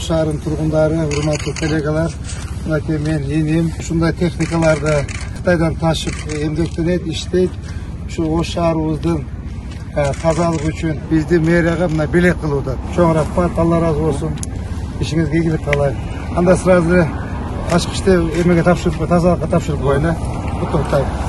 шаарынын тургундары, урматтуу коллегалар, мынакей мен энем ушундай техникаларды Кытайдан ташып эмгектенет, иштейт. Ушу Ош шаарыбыздын тазалык үчүн бизди мэрияга мына белек кылып атат. Чоң рахмат, Алла разы болсун. Ишиңизге ийгилик каалайм. Анда сразу ачкычты эмеге тапшырып, тазалыкка тапшырып коеюн. Куттуктайм.